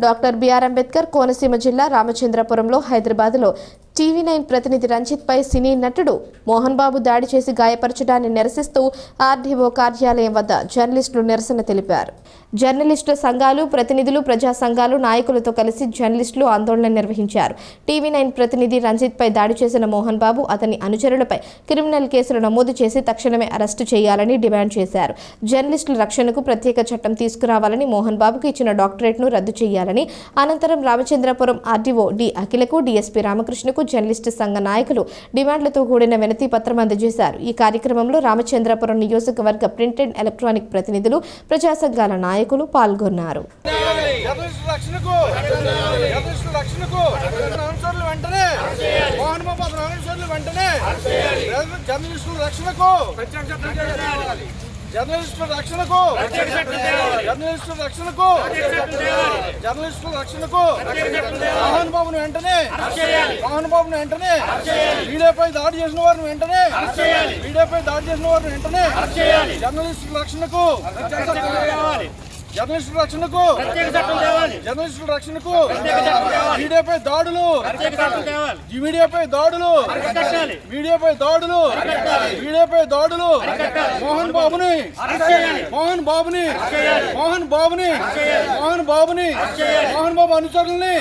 Doctor BR Ambedkar Konaseema జిల్లా రామచంద్రపురంలో హైదరాబాద్లో TV9 ప్రతినిధి రంజిత్పై సినీ నటుడు మోహన్ బాబు దాడి చేసి గాయపరచడాన్ని నిరసిస్తూ ఆర్డీఓ కార్యాలయం వద్ద జర్నలిస్టులు నిరసన తెలిపారు. జర్నలిస్టుల సంఘాలు, ప్రతినిధులు, ప్రజా సంఘాలు, నాయకులతో కలిసి జర్నలిస్టులు ఆందోళన నిర్వహించారు. టీవీ9 ప్రతినిధి రంజిత్పై దాడి చేసిన మోహన్ బాబు, అతని అనుచరులపై క్రిమినల్ కేసులు నమోదు చేసి తక్షణమే అరెస్టు చేయాలని డిమాండ్ చేశారు. జర్నలిస్టుల రక్షణకు ప్రత్యేక చట్టం తీసుకురావాలని, మోహన్ బాబుకు ఇచ్చిన డాక్టరేట్ను రద్దు చేయాలని, అనంతరం రామచంద్రపురం ఆర్డీఓ డి అఖిలకు, డీఎస్పీ రామకృష్ణకు జర్నలిస్టు సంఘ నాయకులు డిమాండ్లతో కూడిన వినతి పత్రం అందజేశారు. ఈ కార్యక్రమంలో రామచంద్రపురం నియోజకవర్గ ప్రింట్ అండ్ ఎలక్ట్రానిక్ ప్రతినిధులు, ప్రజా సంఘాల నాయకులు పాల్గొన్నారు. జర్నలిస్టుల రక్షణకు మోహన్ బాబును వెంటనే వీడియోపై దాడి చేసిన వారిని వెంటనే జర్నలిస్టుల రక్షణకు మీడియాపై దాడులు మోహన్ బాబు అనుచరుల్ని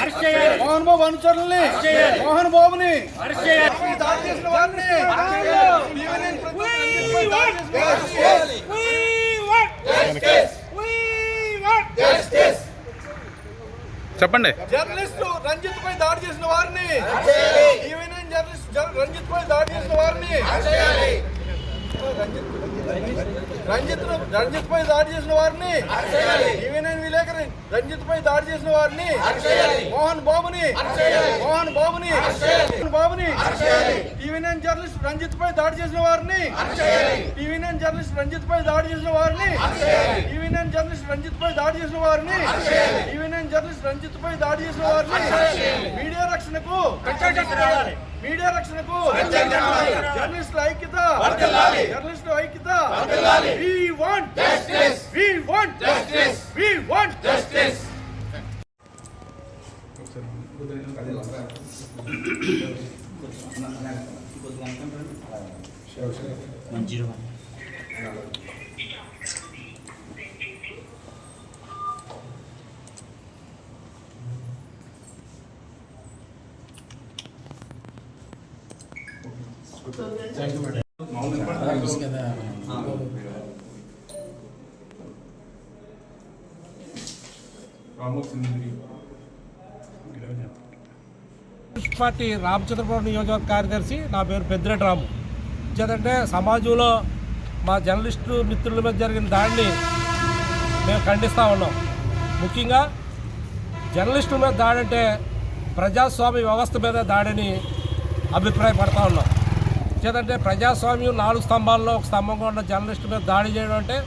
చెప్పండి. జర్నలిస్టు రంజిత్ పై దాడి చేసిన వారిని రంజిత్ పై దాడి చేసిన వారిని రంజిత్ పై దాడి చేసిన వారిని టీవీ9 విలేకరి రంజిత్ పై దాడి చేసిన వారిని మోహన్ బాబుని టీవీ9 జర్నలిస్ట్ రంజిత్ పై దాడి చేసిన వారిని మీడియా రక్షణకు జర్నలిస్టుల ఐక్యత We want justice. Party Ramachandrapuram నియోజకవర్గ కార్యదర్శి. నా పేరు పెద్దిరెడ్డి రాము. ఎందుకంటే సమాజంలో మా జర్నలిస్టు మిత్రుల మీద జరిగిన దాడిని మేము ఖండిస్తూ ఉన్నాం. ముఖ్యంగా జర్నలిస్టుల మీద దాడి అంటే ప్రజాస్వామ్య వ్యవస్థ మీద దాడిని అభిప్రాయపడతా ఉన్నాం. ఎందుకంటే ప్రజాస్వామ్యం 4 స్తంభాల్లో ఒక స్తంభంగా ఉన్న జర్నలిస్టు మీద దాడి చేయడం అంటే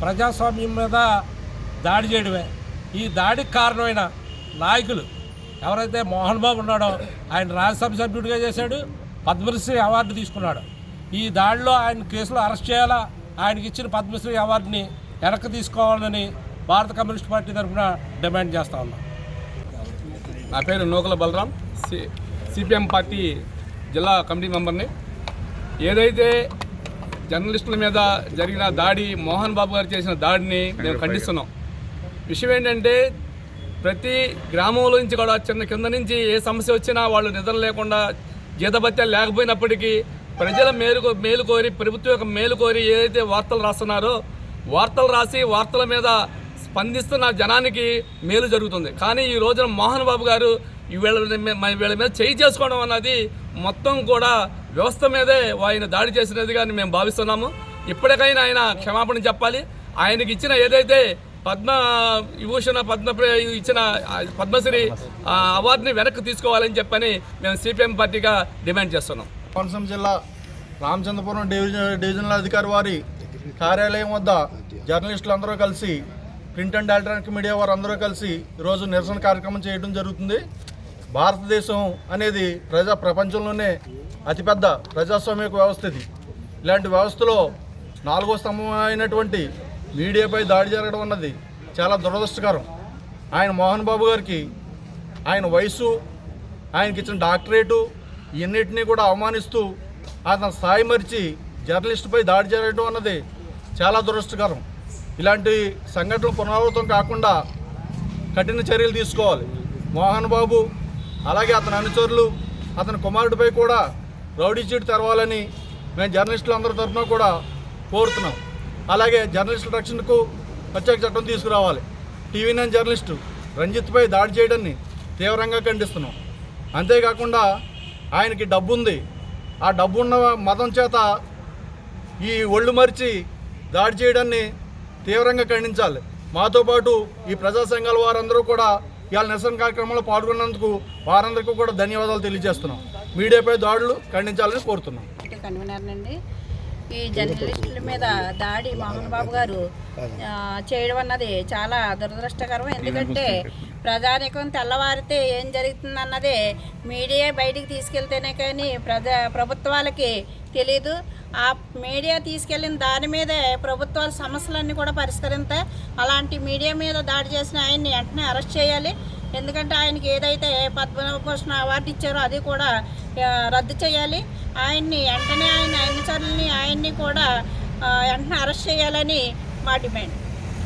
ప్రజాస్వామ్యం మీద దాడి చేయడమే. ఈ దాడికి కారణమైన నాయకులు ఎవరైతే మోహన్ బాబు ఉన్నాడో ఆయన రాజ్యసభ సభ్యుడిగా చేశాడు, పద్మశ్రీ అవార్డు తీసుకున్నాడు. ఈ దాడిలో ఆయన కేసులో అరెస్ట్ చేయాలా, ఆయనకి ఇచ్చిన పద్మశ్రీ అవార్డుని వెనక్కి తీసుకోవాలని భారత కమ్యూనిస్ట్ పార్టీ తరఫున డిమాండ్ చేస్తూ ఉన్నాం. నా పేరు నూకల బలరాం, సిపిఎం పార్టీ జిల్లా కమిటీ మెంబర్ని. ఏదైతే జర్నలిస్టుల మీద జరిగిన దాడి, మోహన్ బాబు గారు చేసిన దాడిని మేము ఖండిస్తున్నాం. విషయం ఏంటంటే ప్రతి గ్రామంలో నుంచి కూడా చిన్న కింద నుంచి ఏ సమస్య వచ్చినా వాళ్ళు నిద్ర లేకుండా జీతభత్యాలు లేకపోయినప్పటికీ ప్రజల మేలు కోరి, ప్రభుత్వం యొక్క మేలు కోరి ఏదైతే వార్తలు రాస్తున్నారో వార్తలు రాసి వార్తల మీద స్పందిస్తున్న జనానికి మేలు జరుగుతుంది. కానీ ఈ రోజున మోహన్ బాబు గారు వీళ్ళ మీద చేయి చేసుకోవడం అన్నది మొత్తం కూడా వ్యవస్థ మీదే ఆయన దాడి చేసినదిగా మేము భావిస్తున్నాము. ఇప్పటికైనా ఆయన క్షమాపణ చెప్పాలి. ఆయనకి ఇచ్చిన ఏదైతే పద్మవిభూషణ ఇచ్చిన పద్మశ్రీ అవార్డుని వెనక్కి తీసుకోవాలని చెప్పని మేము సిపిఎం పార్టీగా డిమాండ్ చేస్తున్నాం. కోనసీమ జిల్లా రామచంద్రపురం డివిజనల్ అధికారి వారి కార్యాలయం వద్ద జర్నలిస్టులు అందరూ కలిసి, ప్రింట్ అండ్ ఎలక్ట్రానిక్ మీడియా వారు అందరూ కలిసి ఈరోజు నిరసన కార్యక్రమం చేయడం జరుగుతుంది. భారతదేశం అనేది ప్రపంచంలోనే అతిపెద్ద ప్రజాస్వామిక వ్యవస్థ ఇది. ఇలాంటి వ్యవస్థలో 4వ స్తంభం అయినటువంటి మీడియాపై దాడి జరగడం అన్నది చాలా దురదృష్టకరం. ఆయన మోహన్ బాబు గారికి ఆయన వయసు, ఆయనకి ఇచ్చిన డాక్టరేటు ఇవన్నిటినీ కూడా అవమానిస్తూ అతని స్థాయి మరిచి జర్నలిస్టుపై దాడి చేయడం అన్నది చాలా దురదృష్టకరం. ఇలాంటి సంఘటనలు పునరావృతం కాకుండా కఠిన చర్యలు తీసుకోవాలి. మోహన్ బాబు అలాగే అతని అనుచరులు, అతని కుమారుడిపై కూడా రౌడీ షీట్ తెరవాలని మేము జర్నలిస్టులు అందరి తరఫున కూడా కోరుతున్నాం. అలాగే జర్నలిస్టుల రక్షణకు ప్రత్యేక చట్టం తీసుకురావాలి. TV9 జర్నలిస్టు రంజిత్పై దాడి చేయడాన్ని తీవ్రంగా ఖండిస్తున్నాం. అంతేకాకుండా ఆయనకి డబ్బు ఉంది, ఆ డబ్బున్న మతం చేత ఈ ఒళ్ళు మరిచి దాడి చేయడాన్ని తీవ్రంగా ఖండించాలి. మాతో పాటు ఈ ప్రజా సంఘాల వారందరూ కూడా ఇవాళ నిరసన కార్యక్రమంలో పాల్గొన్నందుకు వారందరికీ కూడా ధన్యవాదాలు తెలియజేస్తున్నాం. మీడియాపై దాడులు ఖండించాలని కోరుతున్నాం. కన్వీనర్నండి. ఈ జర్నలిస్టుల మీద దాడి మోహన్ బాబు గారు చేయడం అన్నది చాలా దురదృష్టకరం. ఎందుకంటే ప్రజానికం తెల్లవారితే ఏం జరుగుతుందన్నదే మీడియా బయటికి తీసుకెళ్తేనే కానీ ప్రభుత్వాలకి తెలీదు. ఆ మీడియా తీసుకెళ్ళిన దాని మీదే ప్రభుత్వాల సమస్యలన్నీ కూడా పరిష్కరిస్తాయి. అలాంటి మీడియా మీద దాడి చేసిన ఆయన్ని వెంటనే అరెస్ట్ చేయాలి. ఎందుకంటే ఆయనకి ఏదైతే పద్మభూషణ అవార్డు ఇచ్చారో అది కూడా రద్దు చేయాలి. ఆయన్ని వెంటనే ఆయన అనుచరులని ఆయన్ని కూడా వెంటనే అరెస్ట్ చేయాలని మా డిమాండ్.